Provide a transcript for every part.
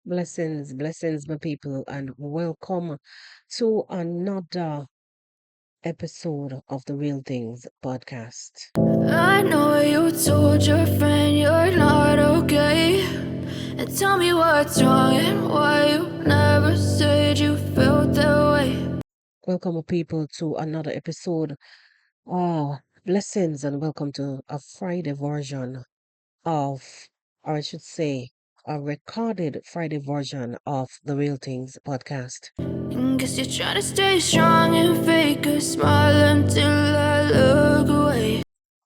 Blessings, blessings, my people, and welcome to another episode of the Real Things podcast. I know you told your friend you're not okay. And tell me what's wrong and why you never said you felt that way. Welcome, my people, to another episode. Blessings, and welcome to a Friday version of, or I should say, a recorded Friday version of the Real Things podcast. And guess you're trying to stay strong and fake a smile until I look away.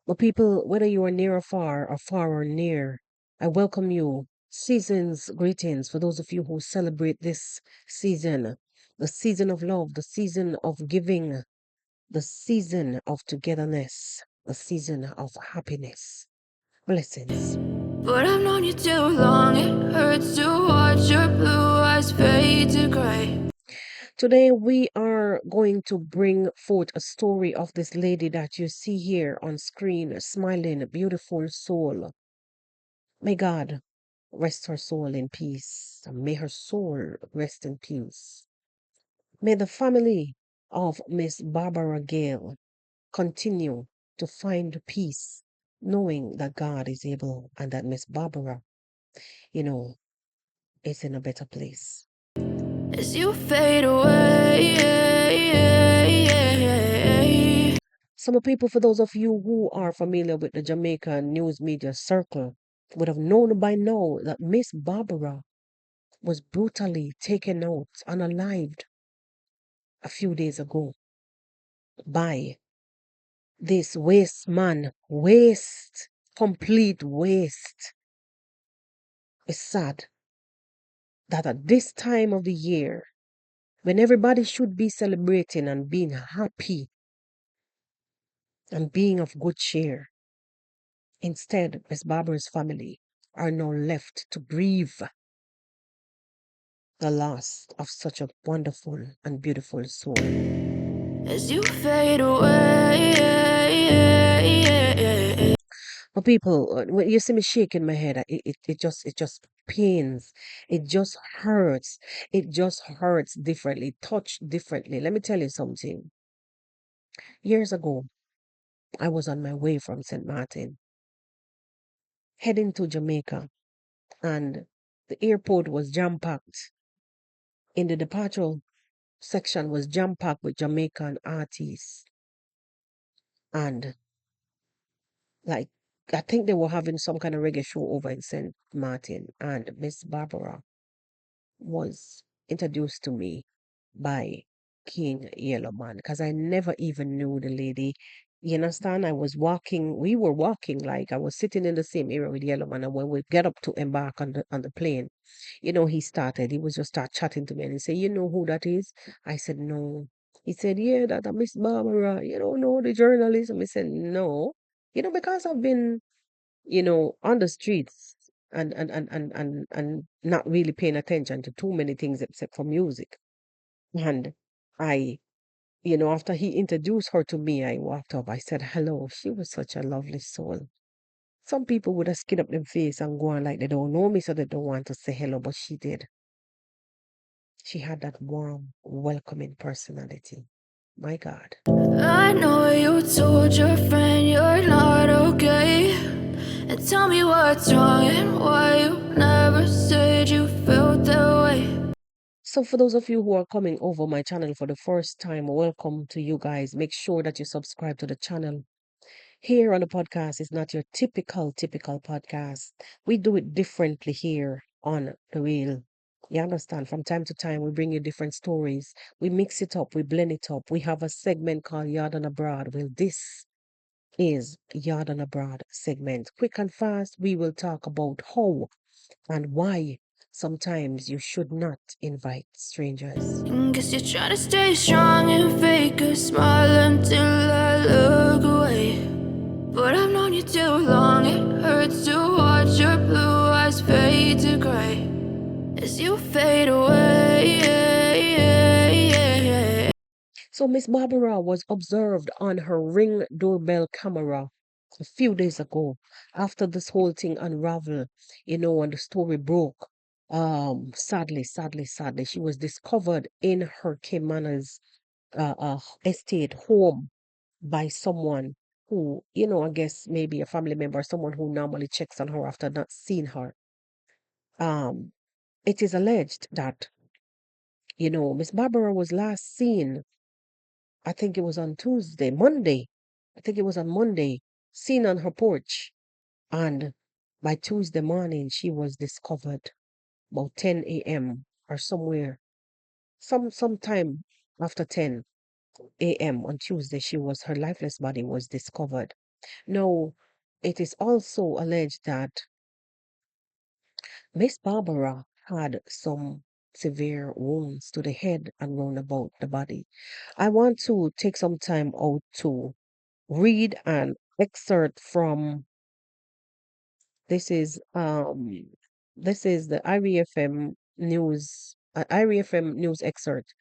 But people, whether you are near or far or near, I welcome you. Season's greetings for those of you who celebrate this season, the season of love, the season of giving, the season of togetherness, the season of happiness. Blessings. But I've known you too long, it hurts to watch your blue eyes fade to gray. Today we are going to bring forth a story of this lady that you see here on screen, a smiling, beautiful soul. May God rest her soul in peace. And may her soul rest in peace. May the family of Miss Barbara Gayle continue to find peace, knowing that God is able and that Miss Barbara, you know, is in a better place. As you fade away. Some people, for those of you who are familiar with the Jamaican news media circle, would have known by now that Miss Barbara was brutally taken out, unalived a few days ago by this waste man. Waste, complete waste. It's sad that at this time of the year, when everybody should be celebrating and being happy and being of good cheer, instead, Miss Barbara's family are now left to grieve the loss of such a wonderful and beautiful soul. As you fade away. But people, when you see me shaking my head, it just pains. It just hurts. It just hurts differently, touched differently. Let me tell you something. Years ago, I was on my way from St. Martin, heading to Jamaica, and the airport was jam-packed. In the departure section was jam-packed with Jamaican artists. And like I think they were having some kind of reggae show over in St. Martin, and Miss Barbara was introduced to me by King Yellowman because I never even knew the lady. You understand? We were walking, like I was sitting in the same area with Yellowman, and when we get up to embark on the plane, he was just start chatting to me and he said, "You know who that is?" I said, "No." He said, "Yeah, that Miss Barbara, no, the journalist." And I said, "No." Because I've been, on the streets and not really paying attention to too many things except for music. And I, after he introduced her to me, I walked up. I said, "Hello." She was such a lovely soul. Some people would have skin up their face and go on like they don't know me, so they don't want to say hello, but she did. She had that warm, welcoming personality. My God. I know you told your friend you're not okay. And tell me what's wrong and why you never said you felt that way. So for those of you who are coming over my channel for the first time, welcome to you guys. Make sure that you subscribe to the channel. Here on the podcast is not your typical podcast. We do it differently here on The Real. You understand? From time to time, we bring you different stories. We mix it up, we blend it up. We have a segment called Yard and Abroad. Well, this is Yard and Abroad segment. Quick and fast, we will talk about how and why sometimes you should not invite strangers. Guess you're trying to stay strong and fake a smile until I look away. But I've known you too long, it hurts to watch your blue eyes fade to gray. As you fade away. So Miss Barbara was observed on her Ring doorbell camera a few days ago after this whole thing unraveled, and the story broke. Sadly, she was discovered in her Caymana's estate home by someone who, I guess maybe a family member, someone who normally checks on her after not seeing her. Um, it is alleged that, Miss Barbara was last seen, I think it was on Monday. I think it was on Monday, seen on her porch. And by Tuesday morning, she was discovered about 10 a.m. or somewhere, sometime after 10 a.m. on Tuesday, her lifeless body was discovered. Now, it is also alleged that Miss Barbara had some severe wounds to the head and round about the body. I want to take some time out to read an excerpt from this is um this is the IRFM news excerpt.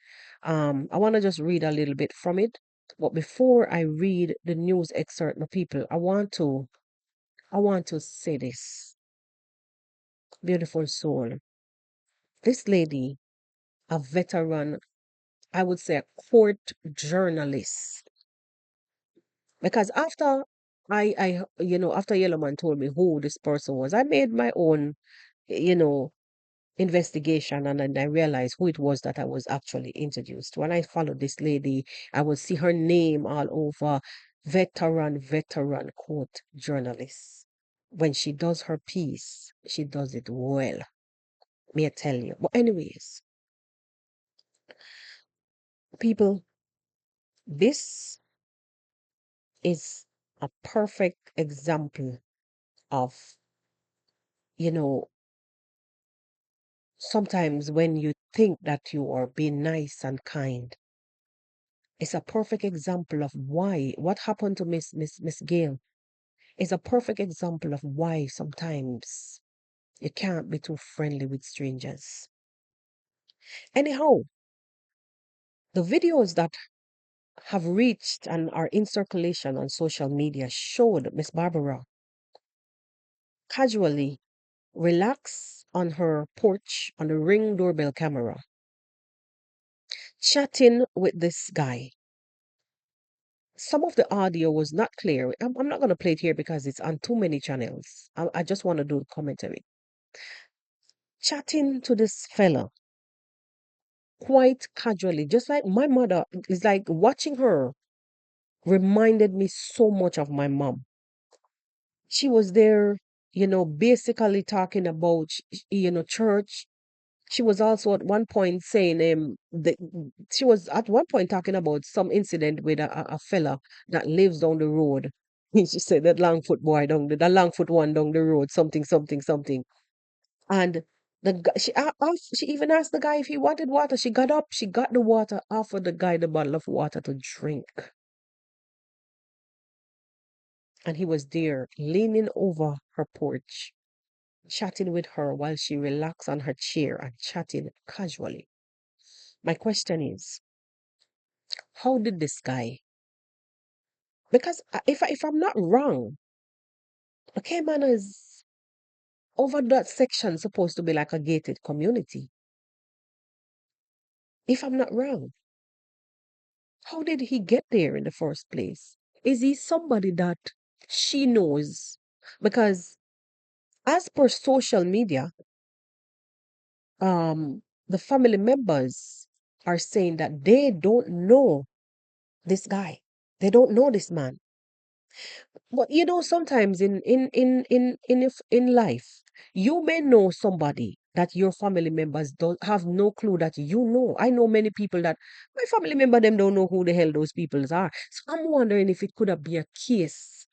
I want to just read a little bit from it. But before I read the news excerpt, my people, I want to say this. Beautiful soul. This lady, a veteran, I would say a court journalist. Because after Yellowman told me who this person was, I made my own, you know, investigation, and then I realized who it was that I was actually introduced. When I followed this lady, I would see her name all over veteran court journalist. When she does her piece, she does it well. May I tell you? But anyways, people, this is a perfect example of, you know, sometimes when you think that you are being nice and kind, it's a perfect example of why what happened to Miss Gayle is a perfect example of why sometimes you can't be too friendly with strangers. Anyhow, the videos that have reached and are in circulation on social media showed Miss Barbara casually relax on her porch on the Ring doorbell camera, chatting with this guy. Some of the audio was not clear. I'm not going to play it here because it's on too many channels. I just want to do the commentary. Chatting to this fella quite casually, just like my mother is like watching her reminded me so much of my mom. She was there, basically talking about, church. She was also at one point saying, she was at one point talking about some incident with a fella that lives down the road. She said that Longfoot boy the Longfoot one down the road, something, something, something. And she even asked the guy if he wanted water. She got up, she got the water, offered the guy the bottle of water to drink. And he was there, leaning over her porch, chatting with her while she relaxed on her chair and chatting casually. My question is, how did this guy? Because if I'm not wrong, okay, man is over that section supposed to be like a gated community. If I'm not wrong, how did he get there in the first place? Is he somebody that she knows? Because as per social media, the family members are saying that they don't know this guy. They don't know this man. But sometimes in life, you may know somebody that your family members don't have no clue that you know. I know many people that my family member them don't know who the hell those people are. So I'm wondering if it could have been a case,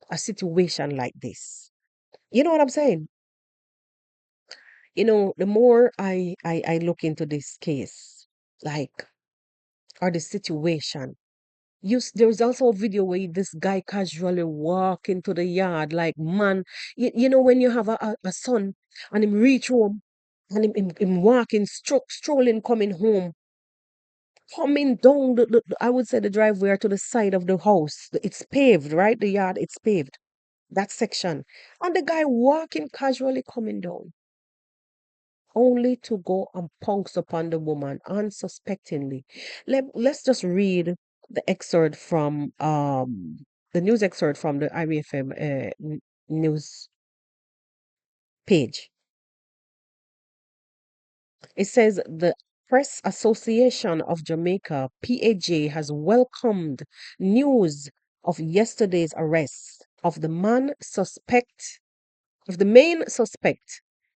a situation like this. You know what I'm saying? The more I look into this case, like, or the situation, there's also a video where this guy casually walk into the yard, like, man, when you have a son and him reach home and him walking, strolling, coming home, coming down I would say the driveway or to the side of the house. It's paved, right? The yard, it's paved. That section. And the guy walking casually coming down. only to go and pounce upon the woman unsuspectingly. Let's just read the excerpt from the news excerpt from the IBFM news page. It says the Press Association of Jamaica, PAJ, has welcomed news of yesterday's arrest of the main suspect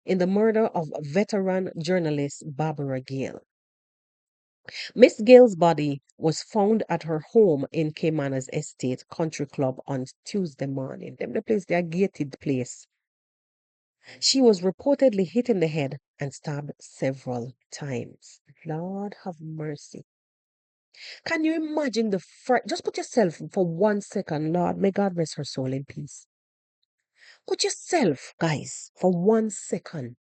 in the murder of veteran journalist Barbara Gayle. Miss Gale's body was found at her home in Caymana's Estate Country Club on Tuesday morning. Them the place, they are gated place. She was reportedly hit in the head and stabbed several times. Lord have mercy. Can you imagine just put yourself for 1 second, Lord, may God rest her soul in peace. Put yourself, guys, for 1 second.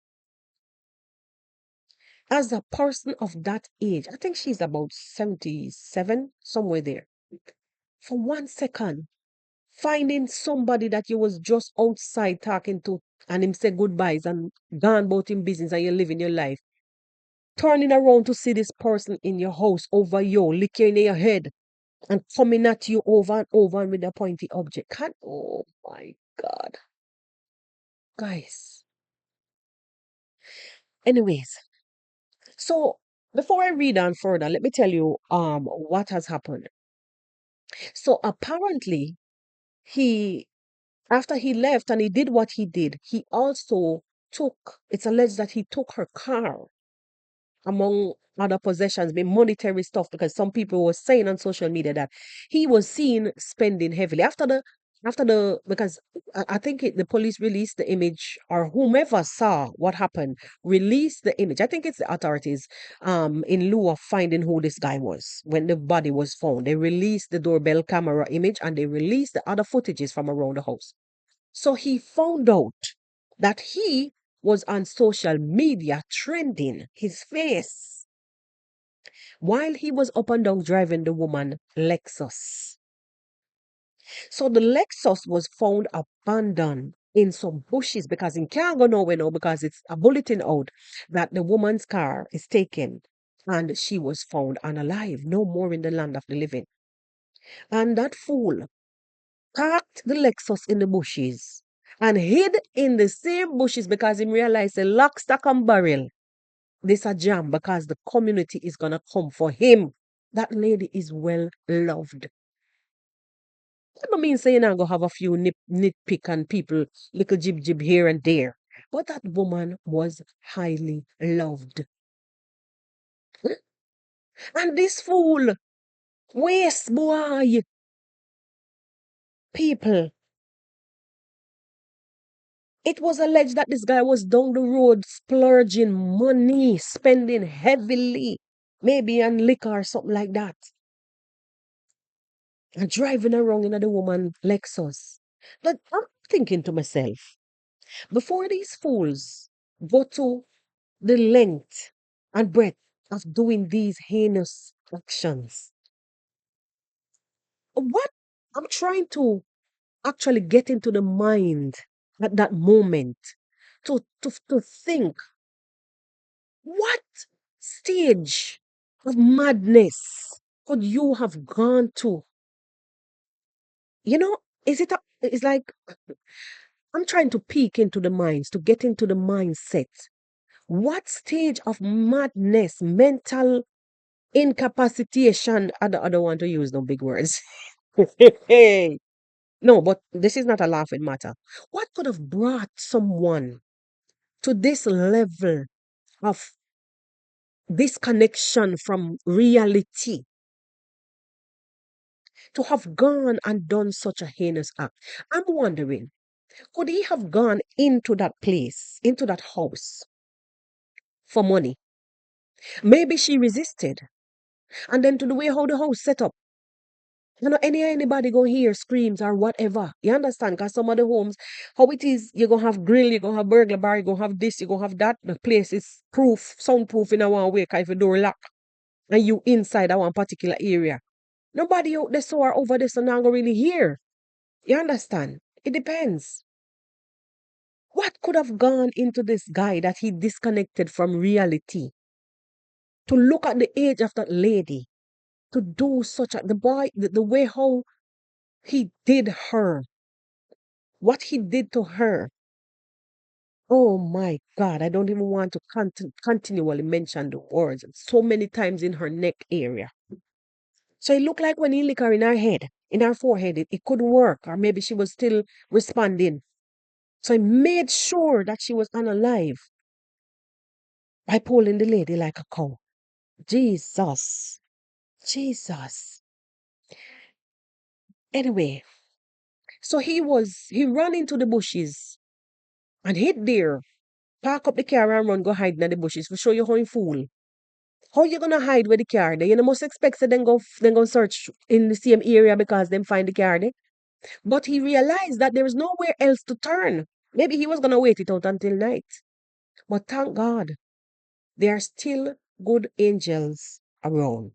As a person of that age, I think she's about 77, somewhere there. For 1 second, finding somebody that you was just outside talking to and him say goodbyes and gone about in business and you're living your life. Turning around to see this person in your house over you, licking your head and coming at you over and over and with a pointy object. Oh my God. Guys. Anyways, so before I read on further, let me tell you what has happened. So apparently he after he left and he did what he did, he also it's alleged that he took her car among other possessions, be monetary stuff, because some people were saying on social media that he was seen spending heavily after the because I think the police released the image, or whomever saw what happened released the image. I think it's the authorities, in lieu of finding who this guy was when the body was found. They released the doorbell camera image and they released the other footages from around the house. So he found out that he was on social media trending his face while he was up and down driving the woman Lexus. So the Lexus was found abandoned in some bushes because it can't go nowhere now because it's a bulletin out that the woman's car is taken and she was found unalive, no more in the land of the living. And that fool parked the Lexus in the bushes and hid in the same bushes because he realized a lock, stock, and barrel. This a jam because the community is gonna come for him. That lady is well loved. That don't mean saying I'm gonna have a few nitpick and people little jib here and there. But that woman was highly loved. And this fool, waste boy, people. It was alleged that this guy was down the road splurging money, spending heavily, maybe on liquor or something like that, and driving around in the woman Lexus. But I'm thinking to myself, before these fools go to the length and breadth of doing these heinous actions, what I'm trying to actually get into the mind at that moment to think, what stage of madness could you have gone to? You know, it's like I'm trying to peek into the minds, to get into the mindset. What stage of madness, mental incapacitation, I don't want to use no big words. Hey, no, but this is not a laughing matter. What could have brought someone to this level of disconnection from reality to have gone and done such a heinous act? I'm wondering, could he have gone into that place, into that house for money? Maybe she resisted. And then to the way how the house set up, anybody go hear screams or whatever. You understand? Because some of the homes, how it is, you're gonna have grill, you're gonna have burglar bar, you're gonna have this, you're gonna have that. The place is soundproof in a one way, cause if the door lock and you inside that one particular area. Nobody out there saw her over there, so now go really hear. You understand? It depends. What could have gone into this guy that he disconnected from reality to look at the age of that lady, to do such a, the boy, the way how he did her, what he did to her. Oh my God, I don't even want to continually mention the words so many times in her neck area. So it looked like when he licked her in her head, in her forehead, it couldn't work, or maybe she was still responding. So he made sure that she was unalive by pulling the lady like a cow. Jesus. Jesus. Anyway, so he ran into the bushes and hid there, park up the car and run go hide in the bushes for show you how you fool. How you gonna hide with the car there? You know, must expect to then go search in the same area because them find the car there. But he realized that there is nowhere else to turn. Maybe he was gonna wait it out until night. But thank God, there are still good angels around.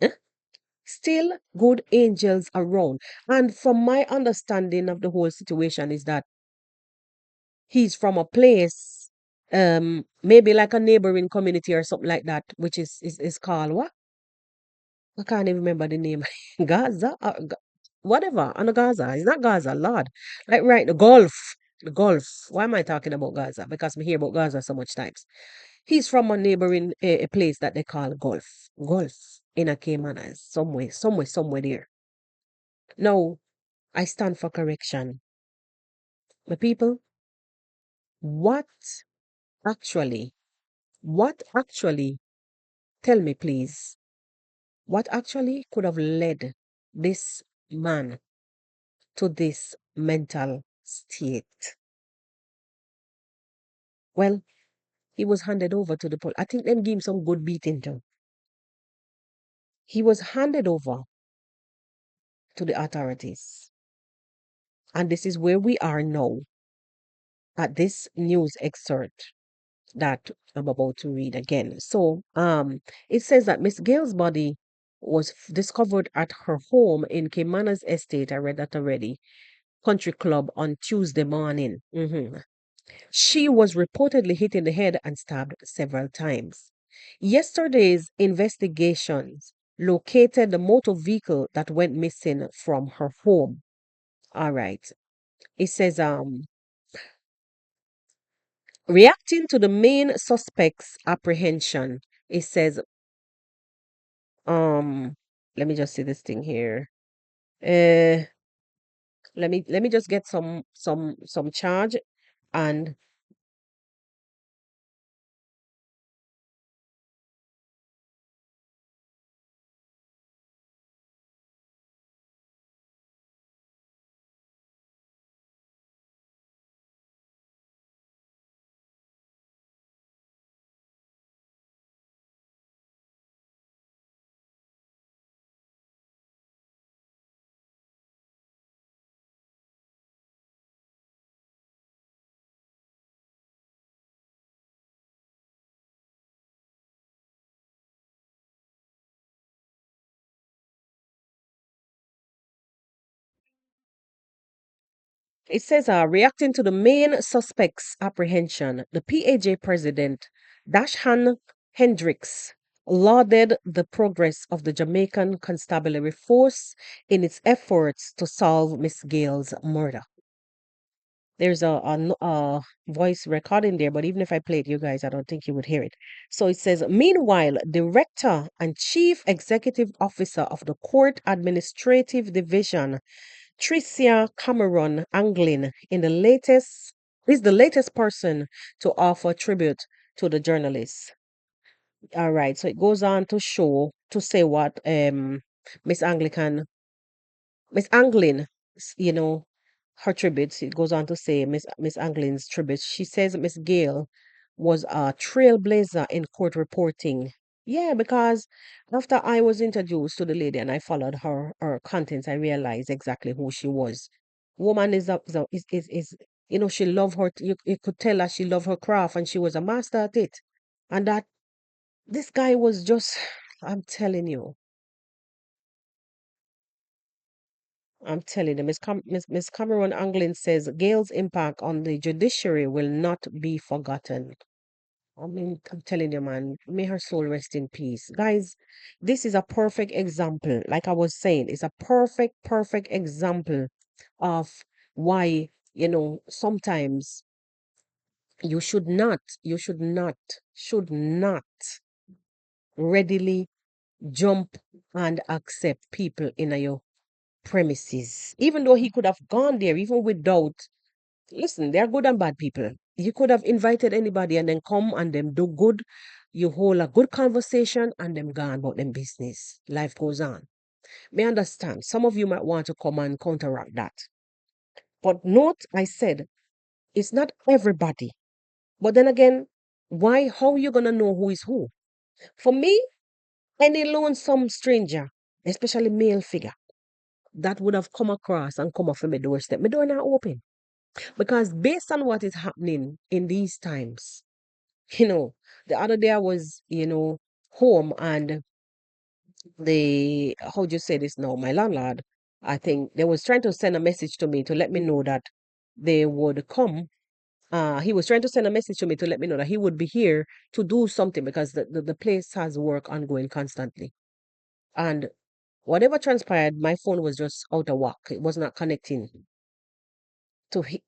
Eh? Still good angels around. And from my understanding of the whole situation is that he's from a place, maybe like a neighboring community or something like that, which is called what? I can't even remember the name. Gaza? Whatever. On Gaza. It's not Gaza, Lord. Like, right, the Gulf. The Gulf. Why am I talking about Gaza? Because I hear about Gaza so much times. He's from a neighboring a place that they call Gulf. Gulf. In a Cayman. Somewhere there. Now, I stand for correction. My people, what actually, what actually, tell me please, what actually could have led this man to this mental state? Well, he was handed over to the police. I think them give him some good beating too. He was handed over to the authorities. And this is where we are now at this news excerpt that I'm about to read again. So, it says that Miss Gale's body was discovered at her home in Keimana's estate. I read that already. Country Club on Tuesday morning. She was reportedly hit in the head and stabbed several times. Yesterday's investigations located the motor vehicle that went missing from her home. All right. It says, reacting to the main suspect's apprehension, it says, um, let me just see this thing here. Uh, let me just get some charge and it says, reacting to the main suspect's apprehension, the PAJ president, Dashhan Hendricks, lauded the progress of the Jamaican constabulary force in its efforts to solve Miss Gale's murder. There's a voice recording there, but even if I play it, you guys, I don't think you would hear it. So it says, meanwhile, Director and Chief Executive Officer of the Court Administrative Division, Tricia Cameron Anglin, is the latest person to offer tribute to the journalist. All right, so it goes on to say what Miss Anglican Miss Anglin, you know, her tributes. It goes on to say Miss Anglin's tributes. She says Miss Gale was a trailblazer in court reporting. Yeah, because after I was introduced to the lady and I followed her contents, I realized exactly who she was. Woman is she loved you could tell that she loved her craft and she was a master at it. And that this guy was just I'm telling you. I'm telling you, Miss Cameron Anglin says Gayle's impact on the judiciary will not be forgotten. I mean, I'm telling you, man, may her soul rest in peace. Guys, this is a perfect example. Like I was saying, it's a perfect example of why, sometimes you should not readily jump and accept people in your premises. Even though he could have gone there, even without, listen, they are good and bad people. You could have invited anybody and then come and them do good. You hold a good conversation and them gone about them business. Life goes on. May understand. Some of you might want to come and counteract that. But note, I said, it's not everybody. But then again, how you gonna know who is who? For me, any lonesome stranger, especially male figure, that would have come across and come off of my doorstep. My door not open. Because based on what is happening in these times, the other day I was, home and how do you say this now? My landlord, I think they was trying to send a message to me to let me know that they would come. He was trying to send a message to me to let me know that he would be here to do something because the place has work ongoing constantly. And whatever transpired, my phone was just out of whack. It was not connecting to he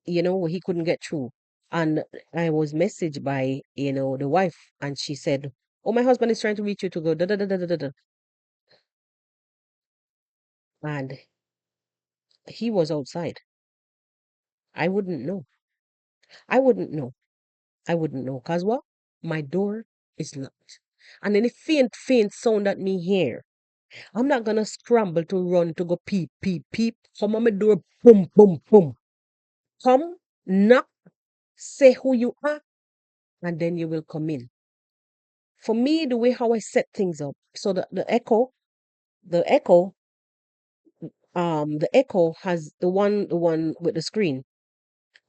couldn't get through. And I was messaged by the wife, and she said, "Oh, my husband is trying to reach you to go da da da da da da da." And he was outside. I wouldn't know. I wouldn't know. I wouldn't know. Cause what? My door is locked. And any faint sound that me hear, I'm not gonna scramble to run to go peep, peep, peep. Come on my door, boom, boom, boom. Come, knock, say who you are, and then you will come in. For me, the way how I set things up, so the echo, the echo has the one with the screen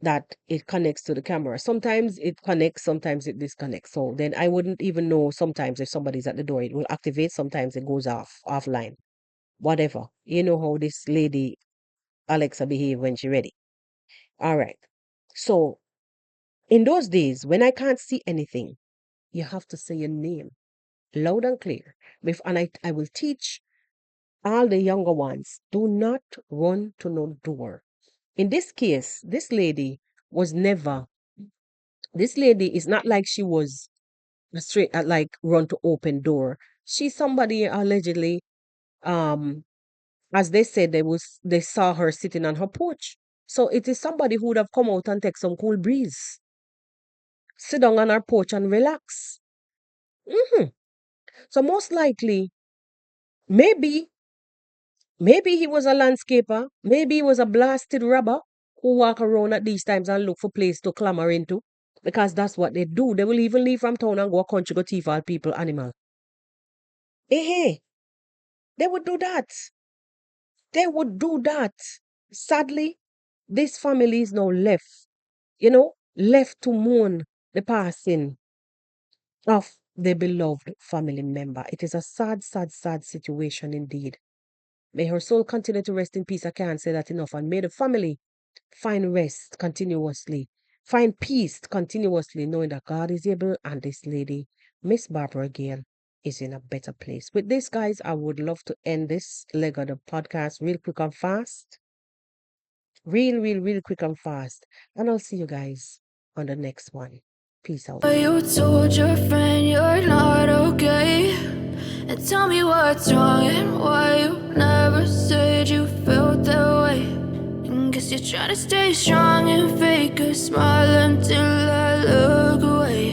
that it connects to the camera. Sometimes it connects, sometimes it disconnects. So then I wouldn't even know sometimes if somebody's at the door. It will activate, sometimes it goes offline. Whatever. You know how this lady Alexa behave when she ready. All right. So in those days when I can't see anything, you have to say your name loud and clear. And I will teach all the younger ones, do not run to no door. In this case, this lady is not like she was a straight like run to open door. She's somebody allegedly, um, as they said, they saw her sitting on her porch. So it is somebody who would have come out and take some cool breeze, sit down on her porch and relax. hmm So most likely, maybe maybe he was a landscaper. Maybe he was a blasted robber who walk around at these times and look for place to clamber into. Because that's what they do. They will even leave from town and go country go thief all people animal. Hey, they would do that. They would do that. Sadly, this family is now left to mourn the passing of their beloved family member. It is a sad situation indeed. May her soul continue to rest in peace. I can't say that enough. And may the family find rest continuously, find peace continuously, knowing that God is able and this lady, Miss Barbara Gale, is in a better place. With this, guys, I would love to end this leg of the podcast real quick and fast. Real quick and fast. And I'll see you guys on the next one. Peace out. You told your friend you're not okay, and tell me what's wrong and why you never said you felt that way. And guess you're trying to stay strong and fake a smile until I look away.